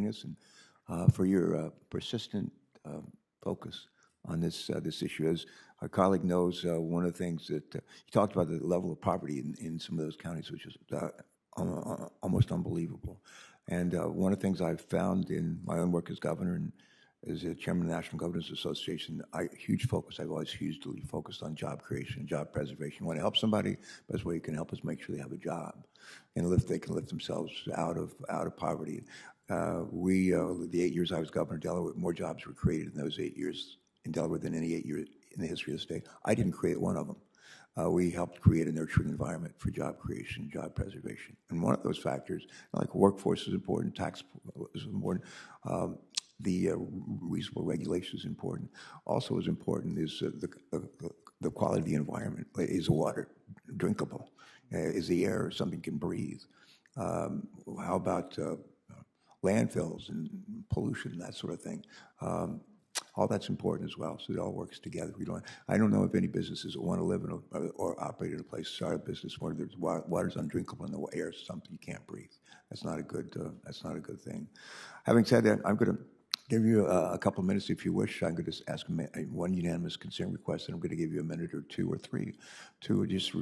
joining us and for your persistent focus on this issue. As our colleague knows, one of the things that he talked about the level of poverty in some of those counties, which is almost unbelievable. And one of the things I've found in my own work as governor and as a chairman of the National Governors Association, I've always hugely focused on job creation, job preservation. You want to help somebody, the best way you can help is make sure they have a job and they can lift themselves out of poverty. The 8 years I was governor of Delaware, more jobs were created in those 8 years in Delaware than any 8 years in the history of the state. I didn't create one of them. We helped create a nurturing environment for job creation, job preservation. And one of those factors, like workforce is important, tax is important, the reasonable regulation is important. Also as important is the quality of the environment. Is the water drinkable? Is the air something you can breathe? How about landfills and pollution, that sort of thing? All that's important as well, so it all works together. I don't know of any businesses that want to live in or operate in a place, start a business where there's water's undrinkable and the air is something you can't breathe. That's not a good thing. Having said that, I'm going to give you a couple of minutes if you wish. I'm going to ask one unanimous consent request, and I'm going to give you a minute or two or three to just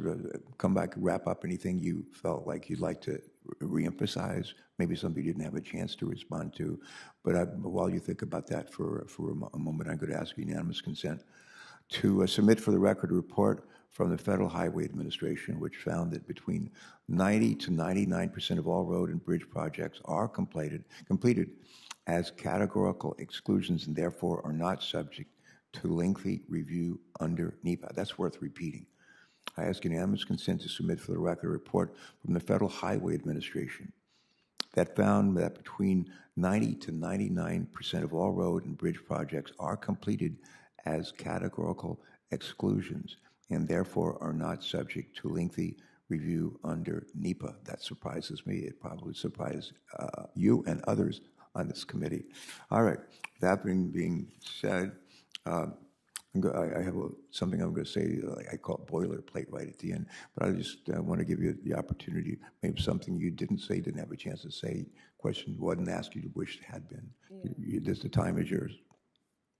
come back and wrap up anything you felt like you'd like to reemphasize, maybe something you didn't have a chance to respond to. But while you think about that for a moment, I'm going to ask unanimous consent to submit for the record a report from the Federal Highway Administration, which found that between 90 to 99% of all road and bridge projects are completed as categorical exclusions and therefore are not subject to lengthy review under NEPA. That's worth repeating. I ask unanimous consent to submit for the record a report from the Federal Highway Administration that found that between 90 to 99% of all road and bridge projects are completed as categorical exclusions and therefore are not subject to lengthy review under NEPA. That surprises me. It probably surprised you and others on this committee. All right, that being said, I have something I'm going to say, I call it boilerplate right at the end, but I just want to give you the opportunity, maybe something you didn't say, didn't have a chance to say, question wasn't asked you wish it had been. Yeah. The time is yours.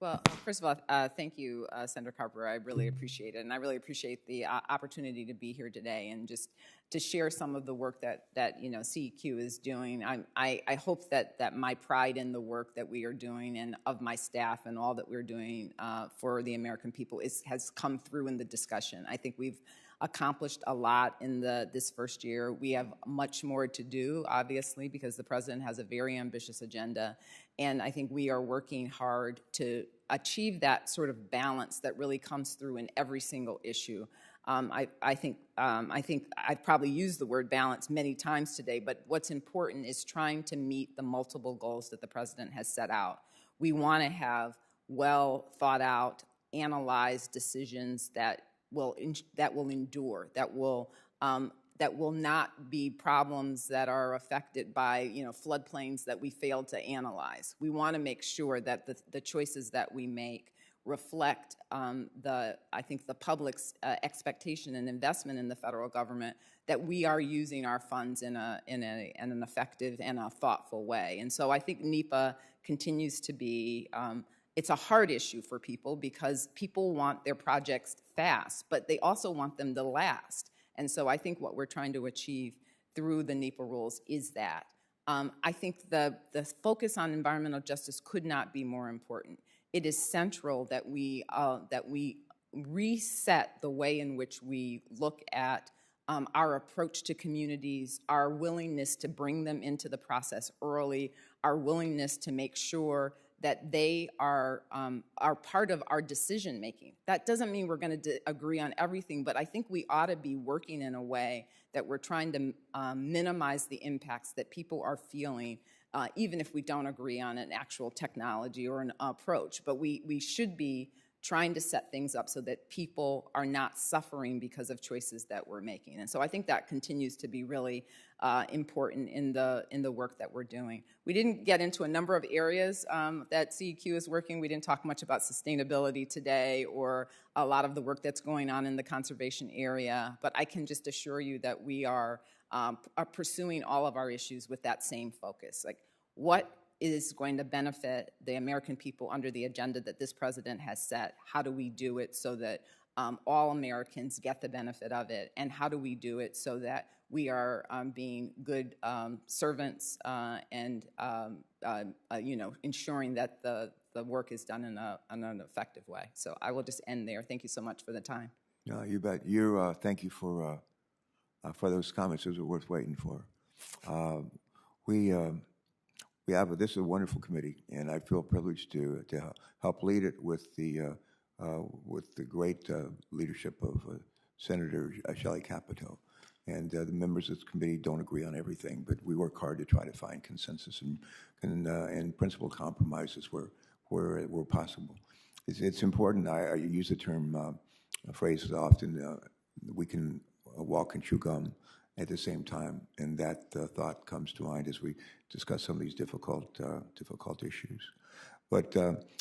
Well, first of all, thank you, Senator Carper. I really appreciate it, and I really appreciate the opportunity to be here today and just to share some of the work that CEQ is doing. I hope that my pride in the work that we are doing and of my staff and all that we're doing for the American people has come through in the discussion. I think we've accomplished a lot in this first year. We have much more to do, obviously, because the president has a very ambitious agenda, and I think we are working hard to achieve that sort of balance that really comes through in every single issue. I think I've probably used the word balance many times today, but what's important is trying to meet the multiple goals that the president has set out. We want to have well thought out, analyzed decisions that will endure, that will not be problems that are affected by floodplains that we failed to analyze. We want to make sure that the choices that we make reflect the public's expectation and investment in the federal government, that we are using our funds in an effective and a thoughtful way. And so I think NEPA continues to be it's a hard issue for people because people want their projects fast, but they also want them to last. And so I think what we're trying to achieve through the NEPA rules is that. I think the focus on environmental justice could not be more important. It is central that we reset the way in which we look at our approach to communities, our willingness to bring them into the process early, our willingness to make sure that they are part of our decision making. That doesn't mean we're going to agree on everything, but I think we ought to be working in a way that we're trying to minimize the impacts that people are feeling, even if we don't agree on an actual technology or an approach. But we should be trying to set things up so that people are not suffering because of choices that we're making. And so I think that continues to be really important in the work that we're doing. We didn't get into a number of areas that CEQ is working. We didn't talk much about sustainability today or a lot of the work that's going on in the conservation area, but I can just assure you that we are pursuing all of our issues with that same focus. Like, what is going to benefit the American people under the agenda that this president has set? How do we do it so that all Americans get the benefit of it? And how do we do it so that we are being good servants and ensuring that the work is done in an effective way? So I will just end there. Thank you so much for the time. No, you bet. Thank you for those comments. Those are worth waiting for. This is a wonderful committee, and I feel privileged to help lead it with the great leadership of Senator Shelley Capito. And the members of the committee don't agree on everything, but we work hard to try to find consensus and principled compromises where possible. It's important. I use the term phrases often. We can walk and chew gum at the same time, and that thought comes to mind as we discuss some of these difficult issues. But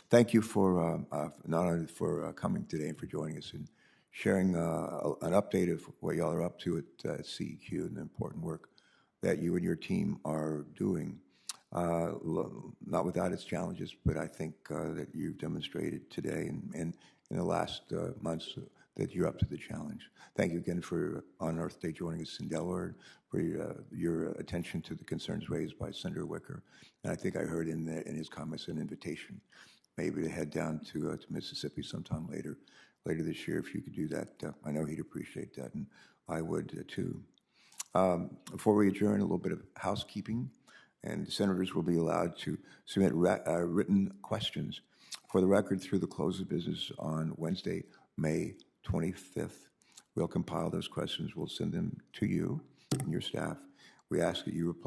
thank you for not only for coming today and for joining us and sharing an update of what y'all are up to at CEQ and the important work that you and your team are doing. Not without its challenges, but I think that you've demonstrated today and in the last months that you're up to the challenge. Thank you again for on Earth Day joining us in Delaware, for your attention to the concerns raised by Senator Wicker. And I think I heard in his comments an invitation maybe to head down to Mississippi sometime later this year. If you could do that, I know he'd appreciate that, and I would too. Before we adjourn, a little bit of housekeeping, and senators will be allowed to submit written questions for the record through the close of business on Wednesday, May 25th. We'll compile those questions. We'll send them to you and your staff. We ask that you reply